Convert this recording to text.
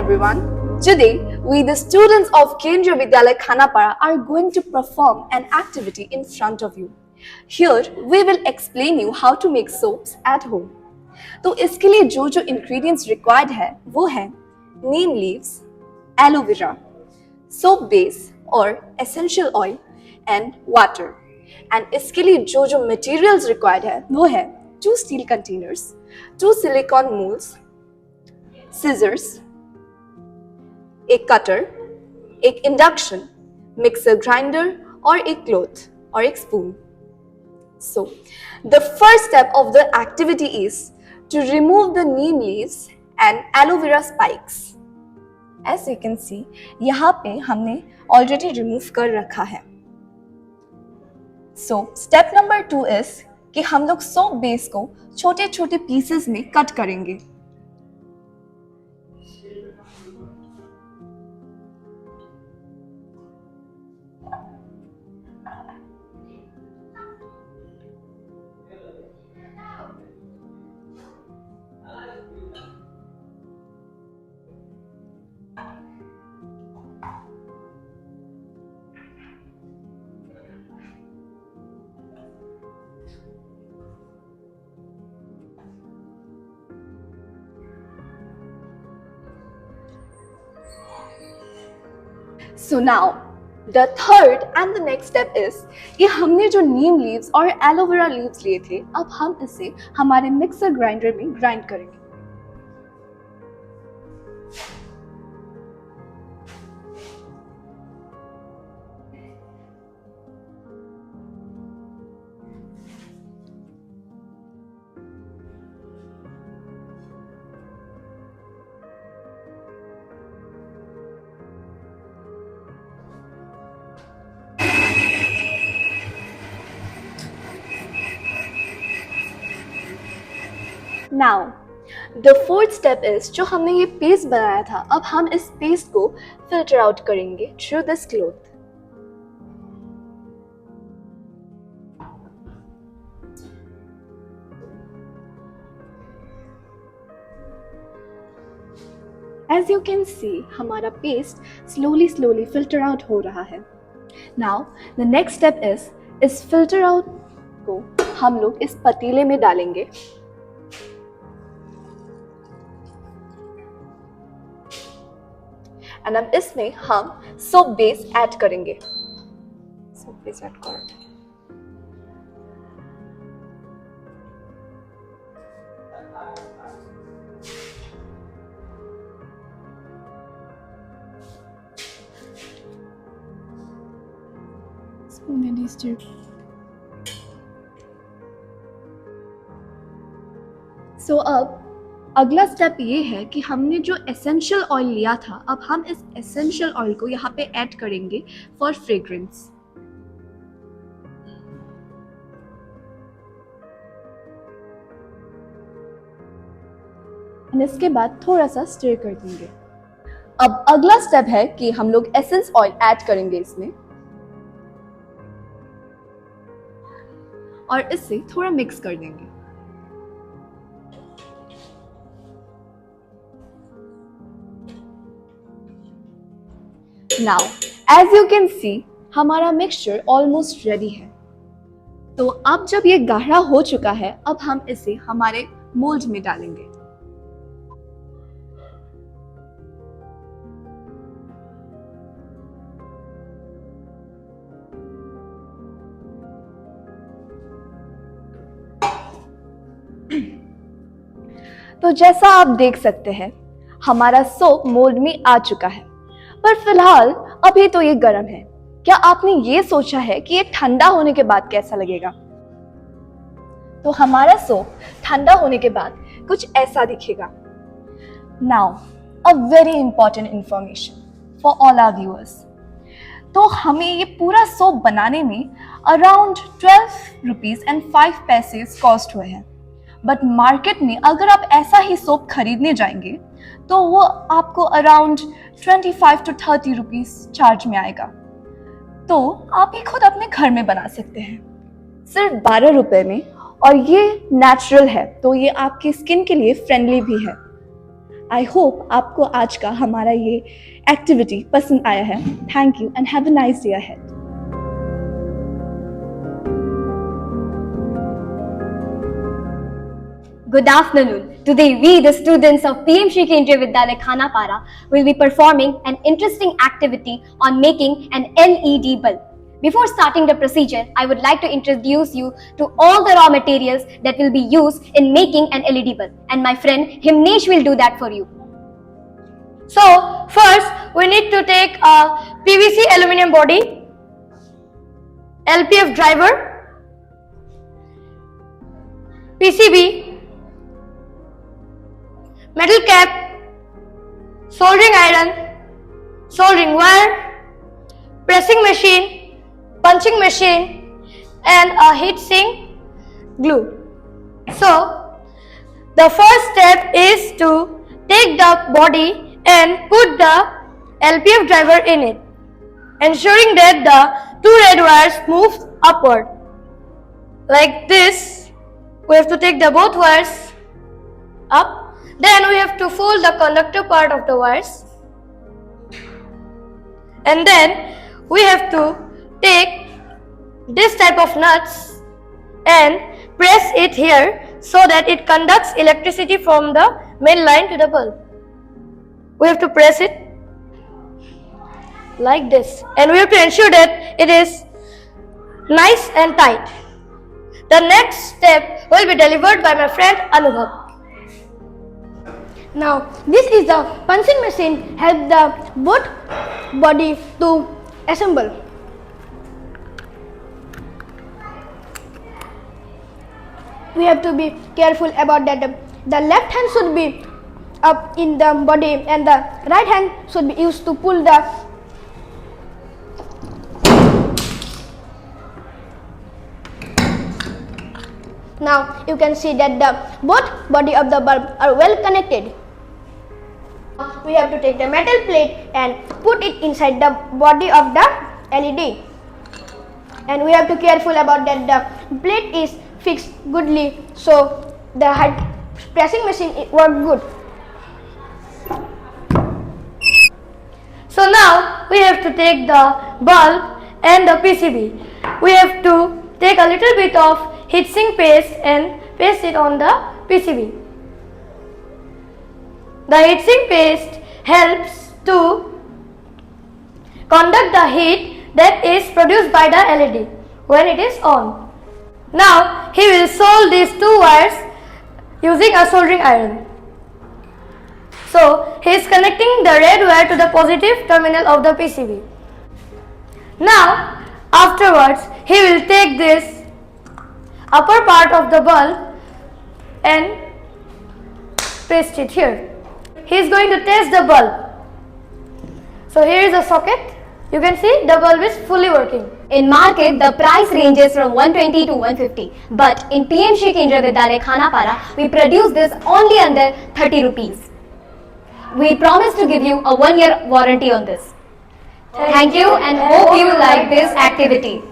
everyone. Today, we the students of Kendriya Vidyalaya Khanapara are going to perform an activity in front of you. Here, we will explain you how to make soaps at home. तो इसके लिए जो जो ingredients required है वो है neem leaves, aloe vera, soap base और essential oil and water. And इसके लिए जो जो materials required है वो है 2 steel containers, 2 silicone molds, scissors, एक कटर, एक इंडक्शन, मिक्सर ग्राइंडर और एक क्लॉथ और एक spoon. So, the first step of the activity is to remove the neem leaves and aloe vera spikes. As you can see, यहाँ पे हमने already remove कर रखा है. So, step number 2 is कि हम लोग soap base को छोटे छोटे pieces में cut करेंगे. So now, the third and the next step is कि हमने जो नीम लीव्स और एलोवेरा लीव्स लिए थे, अब हम इसे हमारे मिक्सर ग्राइंडर में ग्राइंड करेंगे. Now, the fourth step is जो हमने ये पेस्ट बनाया था, अब हम इस पेस्ट को फिल्टर आउट करेंगे through this cloth. As you can see, हमारा पेस्ट slowly filter out हो रहा है. Now, the next step is इस filter out को हम लोग इस पतीले में डालेंगे. And अब इसमें हम soap base ऐड करेंगे. Soap base ऐड करेंगे. Spoon and stir. So अब अगला स्टेप ये है कि हमने जो एसेंशियल ऑयल लिया था, अब हम इस एसेंशियल ऑयल को यहाँ पे ऐड करेंगे फॉर फ्रेग्रेंस. इसके बाद थोड़ा सा स्टर कर देंगे. अब अगला स्टेप है कि हम लोग एसेंस ऑयल ऐड करेंगे इसमें और इससे थोड़ा मिक्स कर देंगे. Now, as you can see, हमारा मिक्सचर ऑलमोस्ट रेडी है. तो अब जब ये गाढ़ा हो चुका है, अब हम इसे हमारे मोल्ड में डालेंगे. तो जैसा आप देख सकते हैं, हमारा सोप मोल्ड में आ चुका है. पर फिलहाल अभी तो ये गर्म है. क्या आपने ये सोचा है कि ये ठंडा होने के बाद कैसा लगेगा? तो हमारा सोप ठंडा होने के बाद कुछ ऐसा दिखेगा. Now, a very important information for all our viewers. तो हमें ये पूरा सोप बनाने में अराउंड 12 रुपीज एंड 5 पैसे कॉस्ट हुए हैं. बट मार्केट में अगर आप ऐसा ही सोप खरीदने जाएंगे तो वो आपको अराउंड 25 to 30 रुपीज चार्ज में आएगा. तो आप ये खुद अपने घर में बना सकते हैं सिर्फ 12 रुपए में, और ये नेचुरल है, तो ये आपकी स्किन के लिए फ्रेंडली भी है. आई होप आपको आज का हमारा ये एक्टिविटी पसंद आया है. Thank you and have a nice day ahead. Good afternoon. Today we, the students of PM Shri Kendriya Vidyalaya Khanapara, will be performing an interesting activity on making an LED bulb. Before starting the procedure, I would like to introduce you to all the raw materials that will be used in making an LED bulb. And my friend Himnesh will do that for you. So, first we need to take a PVC aluminum body, LPF driver, PCB, metal cap, soldering iron, soldering wire, pressing machine, punching machine, and a heat sink glue. So, the first step is to take the body and put the LPF driver in it, ensuring that the two red wires move upward. Like this, we have to take the both wires up. Then we have to fold the conductor part of the wires, and then we have to take this type of nuts and press it here so that it conducts electricity from the main line to the bulb. We have to press it like this, and we have to ensure that it is nice and tight. The next step will be delivered by my friend Anubhav. Now this is the punching machine, help the both body to assemble. We have to be careful about that. The left hand should be up in the body and the right hand should be used to pull the Now you can see that the both body of the bulb are well connected. We have to take the metal plate and put it inside the body of the LED, and we have to careful about that the plate is fixed goodly so the pressing machine work good. So now we have to take the bulb and the PCB. We have to take a little bit of heatsink paste and paste it on the PCB. The heatsink paste helps to conduct the heat that is produced by the LED when it is on. Now he will solder these two wires using a soldering iron. So he is connecting the red wire to the positive terminal of the PCB. Now afterwards he will take this upper part of the bulb and paste it here. He is going to test the bulb. So here is a socket. You can see the bulb is fully working. In market, the price ranges from 120 to 150. But in PM Shri Kendriya Vidyalaya Khanapara, we produce this only under 30 rupees. We promise to give you a 1-year warranty on this. Thank you and hope you like this activity.